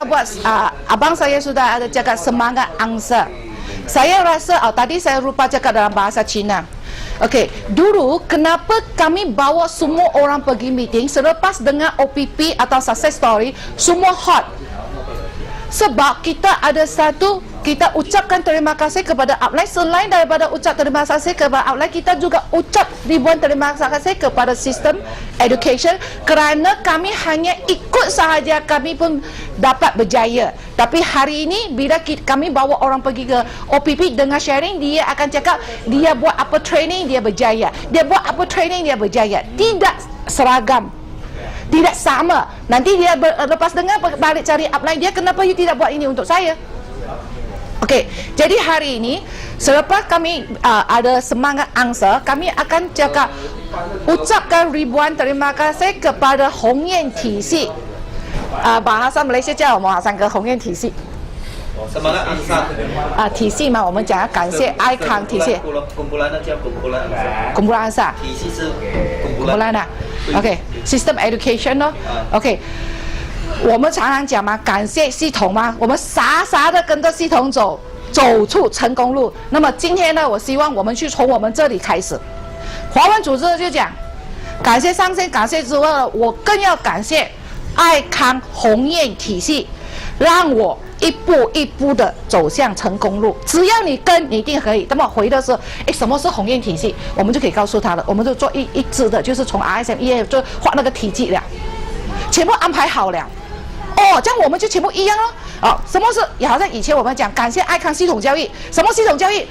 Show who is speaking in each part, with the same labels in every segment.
Speaker 1: buat abang saya sudah ada cakap semangat angsa. Saya rasa tadi saya lupa cakap dalam bahasa Cina. Okey, dulu kenapa kami bawa semua orang pergi meeting selepas dengar OPP atau success story semua hot? Sebab kita ada satu, kita ucapkan terima kasih kepada upline. Selain daripada ucap terima kasih kepada upline, kita juga ucap ribuan terima kasih kepada sistem education, kerana kami hanya ikut sahaja kami pun dapat berjaya. Tapi hari ini bila kami bawa orang pergi ke OPP dengan sharing, dia akan cakap dia buat apa training dia berjaya, dia buat apa training dia berjaya. Tidak seragam, tidak sama. Nanti dia lepas dengar balik cari upline dia, kenapa you tidak buat ini untuk saya? Okey, jadi hari ini selepas kami ada semangat angsa, kami akan cakap ucapkan ribuan terima kasih kepada Hong Yan 体系。bahasa Malaysia 叫我们好像个红艳体系。
Speaker 2: Semangat angsa
Speaker 1: 体系嘛，我们讲感谢爱康体系。
Speaker 2: kumpulan叫kumpulan angsa.
Speaker 1: kumpulan angsa
Speaker 2: 体系是
Speaker 1: kumpulan 啊。OK， system education 咯。OK， 我们常常讲嘛，感谢系统嘛，我们傻傻的跟着系统走，走出成功路。那么今天呢，我希望我们去从我们这里开始。华文组织就讲，感谢上线，感谢之外，我更要感谢爱康红艳体系，让我一步一步的走向成功路。只要你跟，你一定可以。那么回的是，什么是红艳体系？我们就可以告诉他了。我们就做一支的，就是从 RSM、EF 就画那个体系了，全部安排好了。哦，这样我们就全部一样咯。什么是？好像以前我们讲感谢爱康系统教育，什么系统教育？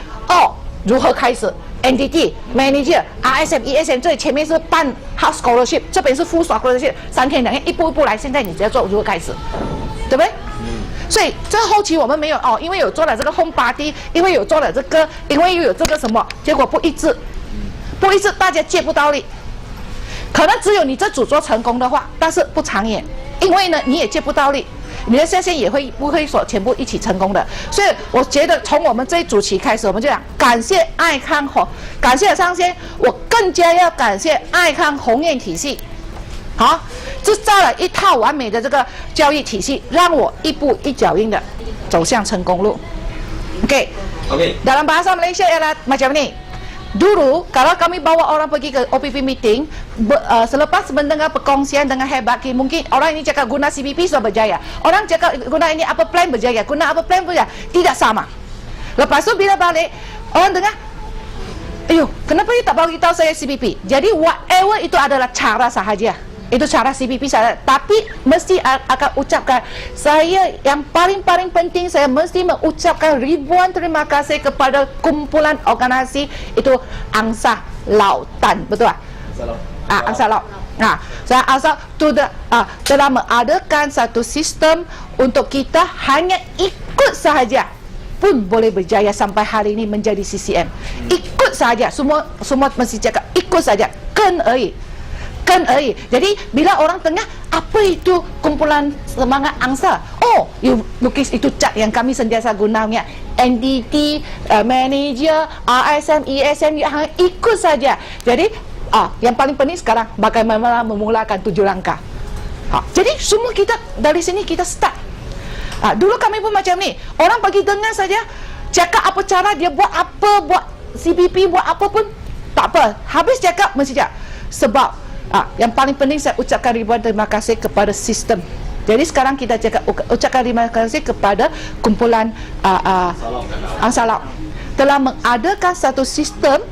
Speaker 1: 如何开始？NDT、Manager、RSM、ESM， 这里前面是办 Half Scholarship， 这边是 Full Scholarship， 3天2夜，一步一步来。现在你只要做如何开始，对不对？所以这后期我们没有因为有做了这个 Home Party， 因为有做了这个，因为又有这个什么，结果不一致，大家借不到力。可能只有你这组做成功的话，但是不长远，因为呢你也借不到力。你的下线也不会说全部一起成功的，所以我觉得从我们这一组起开始，我们就讲感谢爱康感谢上线，我更加要感谢爱康红艳体系，好，制造了一套完美的这个教育体系，让我一步一脚印的走向成功路。OK， dalam bahasa Malaysia ialah macam ni. Dulu kalau kami bawa orang pergi ke OPP meeting, selepas mendengar perkongsian dengan hebat, mungkin orang ini cakap guna CPP sudah berjaya, orang cakap guna ini apa plan berjaya, guna apa plan berjaya, tidak sama. Lepas tu bila balik, orang dengar, ayo, kenapa you tak bagi tahu saya CPP? Jadi whatever itu adalah cara sahaja. Itu cara CPP saya, tapi mesti akan ucapkan saya yang paling penting, saya mesti mengucapkan ribuan terima kasih kepada kumpulan organisasi itu Angsa Lautan, betul tak? Angsa Laut. Saya asal telah mengadakan satu sistem untuk kita hanya ikut sahaja pun boleh berjaya sampai hari ini menjadi CCM. Ikut sahaja, semua mesti cakap ikut saja, kan而已. Jadi bila orang tengah apa itu kumpulan semangat angsa, you lukis itu cat yang kami sentiasa gunakan, NDT, Manager, RSM, ESM, hanya ikut saja. Jadi yang paling penting sekarang bagaimana memulakan 7 langkah. Jadi semua kita dari sini kita start. Dulu kami pun macam ni, orang pergi dengar saja, cakap apa cara dia buat apa, buat CPP, buat apa pun tak apa. Habis cakap mesti cakap sebab yang paling penting saya ucapkan ribuan terima kasih kepada sistem. Jadi sekarang kita ucapkan terima kasih kepada kumpulan Angsa Laut telah mengadakan satu sistem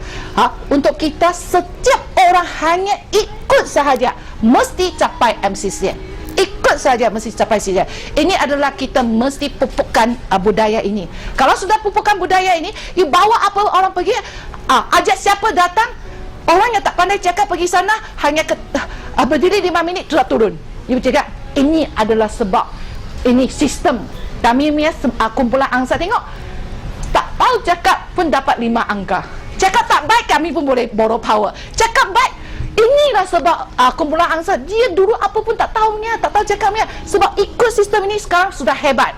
Speaker 1: untuk kita setiap orang hanya ikut sahaja mesti capai MCCM. Ikut saja mesti capai saja. Ini adalah kita mesti pupukkan budaya ini. Kalau sudah pupukkan budaya ini, you bawa apa orang pergi, ajak siapa datang. Orang yang tak pandai cakap pergi sana hanya berdiri 5 minit sudah turun. Dia bercakap ini adalah sebab ini sistem. Kami punya kumpulan angsa tengok tak tahu cakap pun dapat 5 angka. Cakap tak baik kami pun boleh borrow power. Cakap baik, inilah sebab kumpulan angsa dia dulu apa pun tak tahunya, tak tahu cakapnya. Sebab ikut sistem ini sekarang sudah hebat.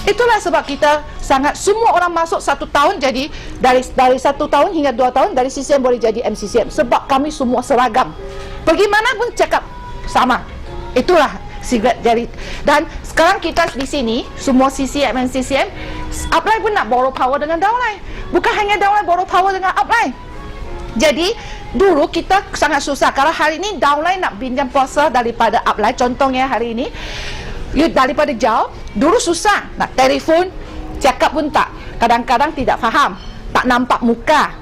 Speaker 1: Itulah sebab kita sangat, semua orang masuk 1 tahun jadi dari 1 tahun hingga 2 tahun dari CCM boleh jadi MCCM sebab kami semua seragam. Pergi mana pun cakap sama. Itulah secret dari. Dan Sekarang kita di sini, semua CCM dan CCM, upline pun nak borrow power dengan downline. Bukan hanya downline borrow power dengan upline. Jadi, dulu kita sangat susah. Kalau hari ini downline nak pinjam kuasa daripada upline, contohnya hari ini, daripada jauh, dulu susah. Nak telefon, cakap pun tak. Kadang-kadang tidak faham. Tak nampak muka.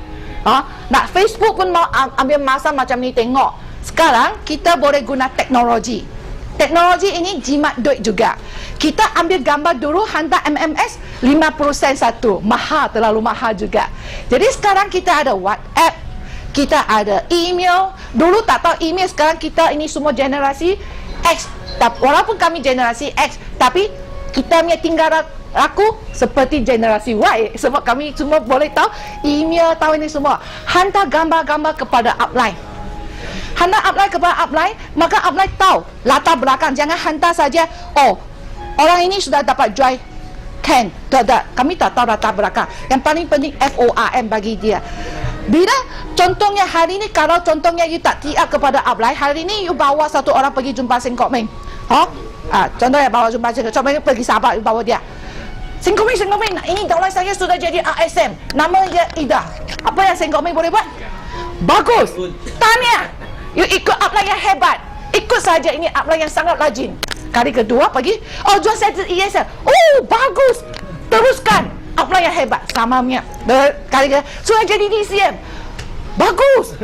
Speaker 1: Nak Facebook pun mau ambil masa macam ni tengok. Sekarang, kita boleh guna teknologi. Teknologi ini jimat duit juga. Kita ambil gambar dulu, hantar MMS 50 sen satu. Mahal, terlalu mahal juga. Jadi sekarang kita ada WhatsApp, kita ada email. Dulu tak tahu email, sekarang kita ini semua generasi X. Walaupun kami generasi X, tapi kita punya tinggal aku seperti generasi Y. Sebab kami semua boleh tahu email, tahu ini semua. Hantar gambar-gambar kepada upline. Hantar upline kepada upline, maka upline tahu latar belakang. Jangan hantar saja, oh, orang ini sudah dapat join Ken. Tak, kami tak tahu latar belakang. Yang paling penting FORM bagi dia. Bila contohnya hari ini, kalau contohnya you tak tiap kepada upline, hari ini you bawa satu orang pergi jumpa Seng Kok Meng. Contohnya bawa jumpa Seng Kok Meng, pergi Sabah, you bawa dia. Seng Kok Meng, ini downline saya sudah jadi RSM. Nama dia Ida. Apa yang Seng Kok Meng boleh buat? Bagus. Tanya. You ikut upline yang hebat. Ikut saja, ini upline yang sangat rajin. Kali kedua pergi, oh jual saya ESL. Oh, bagus. Teruskan. Upline yang hebat, samanya. Kali kedua, sudah jadi DCM. Bagus.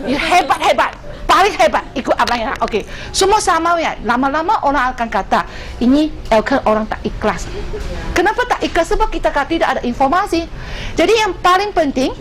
Speaker 1: You hebat. Paling hebat. Ikut upline yang okey. Semua samanya. Lama-lama orang akan kata, ini Elkan orang tak ikhlas. Kenapa tak ikhlas? Sebab kita tidak ada informasi. Jadi yang paling penting,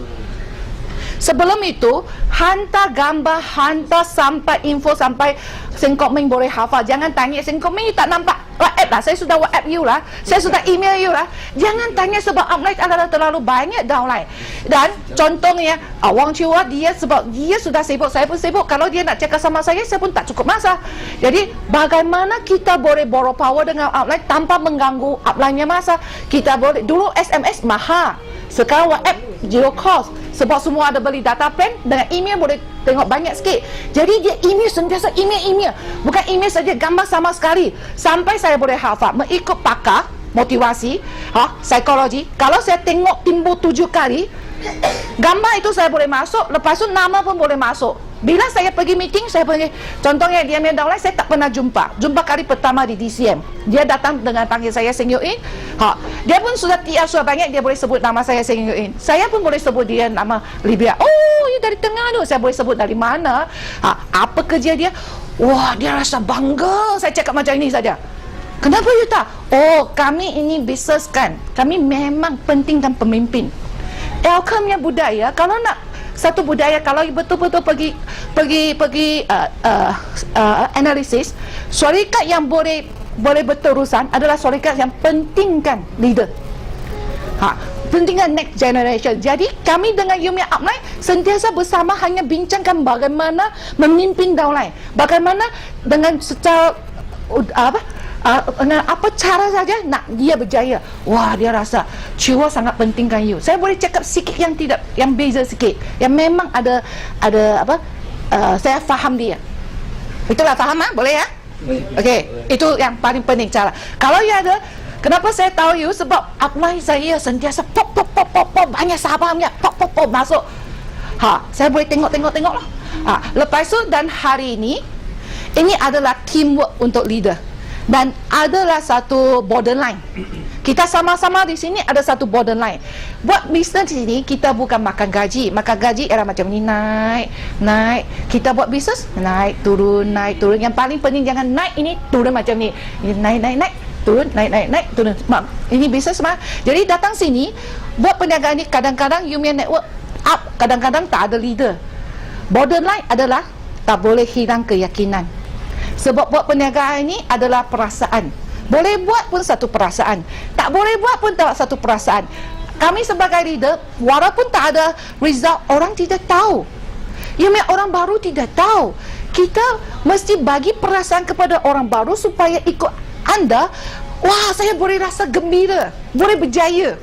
Speaker 1: sebelum itu, hantar gambar, hantar sampai info, sampai Seng Kok Meng boleh hafal. Jangan tanya, Seng Kok Meng tak nampak WhatsApp lah. Saya sudah WhatsApp you lah. Saya sudah email you lah. Jangan tanya sebab upline adalah terlalu banyak downline. Dan contohnya, Wang Chua, dia sebab dia sudah sibuk, saya pun sibuk. Kalau dia nak cakap sama saya pun tak cukup masa. Jadi, bagaimana kita boleh borrow power dengan upline tanpa mengganggu upline-nya masa? Kita boleh, dulu SMS mahal. Sekarang WhatsApp zero cost. Sebab semua ada beli data plan, dengan email boleh tengok banyak sikit. Jadi dia email, sentiasa email. Bukan email saja, gambar sama sekali. Sampai saya boleh hafal, mengikut pakar motivasi, psikologi. Kalau saya tengok timbul 7 kali, gambar itu saya boleh masuk, lepas tu nama pun boleh masuk. Bila saya pergi meeting, saya pergi, contohnya dia main downline, saya tak pernah jumpa kali pertama di DCM. Dia datang dengan panggil saya Seng Yuk In. Dia pun sudah sudah banyak, dia boleh sebut nama saya Seng Yuk In. Saya pun boleh sebut dia nama Libya. Oh, dia dari tengah tu. Saya boleh sebut dari mana, apa kerja dia. Wah, dia rasa bangga saya cakap macam ini saja. Kenapa you tak? Oh, kami ini business kan. Kami memang pentingkan pemimpin. Elkan punya budaya, kalau nak satu budaya, kalau betul-betul pergi analisis, syarikat yang boleh berterusan adalah syarikat yang pentingkan leader. Pentingkan next generation. Jadi kami dengan Yumia Upline sentiasa bersama hanya bincangkan bagaimana memimpin downline, bagaimana dengan secara apa cara saja nak dia berjaya. Wah, dia rasa Chua sangat pentingkan you. Saya boleh cakap sikit yang tidak, yang beza sikit, yang memang ada saya faham dia. Itulah faham boleh ya? Okey, itu yang paling penting cara. Kalau ya ada, kenapa saya tahu you? Sebab upline saya sentiasa pop banyak sahabatnya pop masuk. Saya boleh tengok lah. Lepas tu, dan hari ini adalah teamwork untuk leader. Dan adalah satu borderline. Kita sama-sama di sini ada satu borderline. Buat bisnes di sini, kita bukan makan gaji. Makan gaji era macam ni, naik. Kita buat bisnes, naik, turun. Yang paling penting jangan naik ini, turun macam ni. Ini naik, turun, naik, turun. Ini bisnes mah. Jadi datang sini, buat perniagaan ni, kadang-kadang Yumia Network up, kadang-kadang tak ada leader. Borderline adalah tak boleh hilang keyakinan. Sebab buat perniagaan ini adalah perasaan. Boleh buat pun satu perasaan, tak boleh buat pun tak satu perasaan. Kami sebagai leader, walaupun tak ada result, orang tidak tahu. Orang baru tidak tahu. Kita mesti bagi perasaan kepada orang baru supaya ikut anda. Wah, saya boleh rasa gembira, boleh berjaya.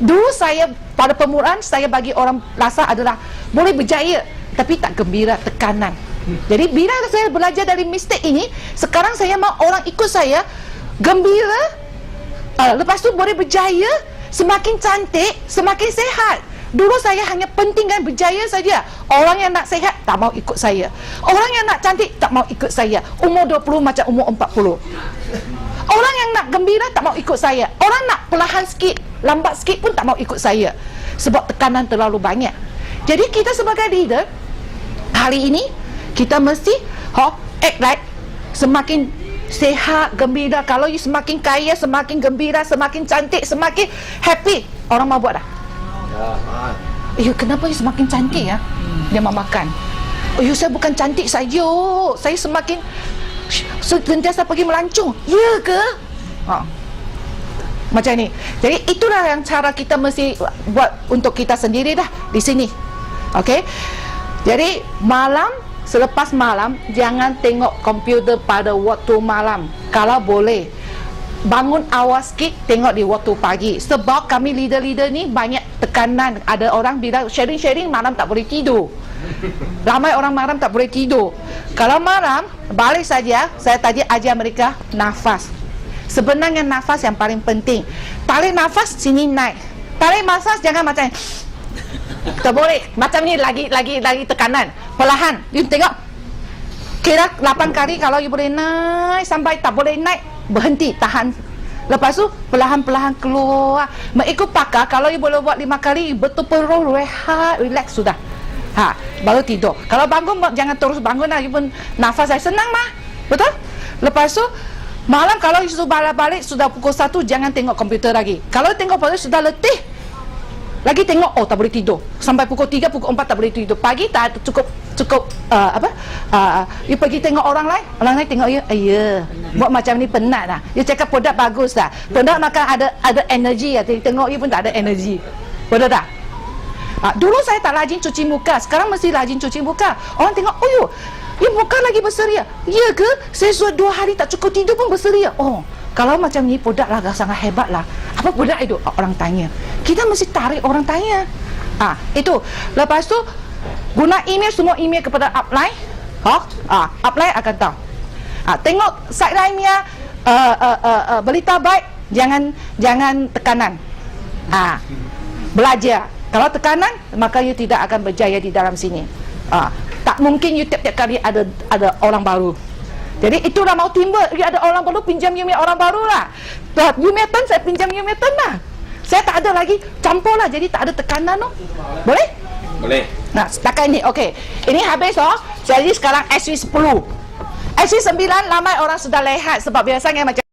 Speaker 1: Dulu saya pada permulaan, saya bagi orang rasa adalah boleh berjaya, tapi tak gembira, tekanan. Jadi bila saya belajar dari mistake ini, sekarang saya mahu orang ikut saya gembira, lepas tu boleh berjaya, semakin cantik, semakin sehat. Dulu saya hanya pentingkan berjaya saja. Orang yang nak sehat tak mau ikut saya. Orang yang nak cantik tak mau ikut saya. Umur 20 macam umur 40. Orang yang nak gembira tak mau ikut saya. Orang nak perlahan sikit, lambat sikit pun tak mau ikut saya. Sebab tekanan terlalu banyak. Jadi kita sebagai leader, hari ini kita mesti act like semakin sehat, gembira. Kalau you semakin kaya, semakin gembira, semakin cantik, semakin happy, orang mau buat dah. Kenapa you semakin cantik ya? Dia mau makan. Saya bukan cantik saja, saya semakin sentiasa pergi melancong. Ya ke? Macam ni. Jadi itulah yang cara kita mesti buat untuk kita sendiri dah di sini. Okey. Jadi malam, selepas malam jangan tengok komputer pada waktu malam. Kalau boleh bangun awal sikit, tengok di waktu pagi. Sebab kami leader-leader ni banyak tekanan. Ada orang bilang sharing-sharing malam tak boleh tidur. Ramai orang malam tak boleh tidur. Kalau malam, balik saja, saya tadi ajar mereka nafas. Sebenarnya nafas yang paling penting. Tarik nafas, sini naik. Tarik nafas, jangan macam tak boleh. Macam ni lagi tekanan. Perlahan, you tengok. Kira 8 kali, kalau you boleh naik sampai tak boleh naik, berhenti, tahan. Lepas tu perlahan-perlahan keluar. Mengikut pakar, kalau you boleh buat 5 kali, betul-betul rehat, relax sudah. Baru tidur. Kalau bangun, jangan terus bangun lah. You pun nafas saya senang mah. Betul? Lepas tu malam kalau you sudah balik sudah pukul 1, jangan tengok komputer lagi. Kalau tengok komputer sudah letih, lagi tengok, tak boleh tidur. Sampai pukul 3, pukul 4 tak boleh tidur. Pagi tak cukup you pergi tengok orang lain tengok you, buat macam ni penat lah. You cakap produk bagus dah. Produk makan ada energi lah. Tengok you pun tak ada energi. Betul tak? Dulu saya tak rajin cuci muka, sekarang mesti rajin cuci muka. Orang tengok, you muka lagi berseri. Ya ke? Saya sudah 2 hari tak cukup tidur pun berseri. Kalau macam ni produk lah sangat hebat lah. Apa produk itu? Orang tanya. Kita mesti tarik orang tanya. Itu. Lepas tu guna email, semua email kepada upline. Upline akan tahu. Tengok sideline-nya, berita baik, jangan tekanan. Belajar. Kalau tekanan, maka you tidak akan berjaya di dalam sini. Tak mungkin you tiap-tiap kali ada orang baru. Jadi itulah mau timbul, ada orang baru, pinjam you orang baru lah. You punya turn, saya pinjam you punya turn lah. Saya tak ada lagi campur lah, jadi tak ada tekanan. Boleh?
Speaker 2: Boleh.
Speaker 1: Nah, setakat ini, okey. Ini habis jadi sekarang SW10. SW9 ramai orang sudah lihat sebab biasanya macam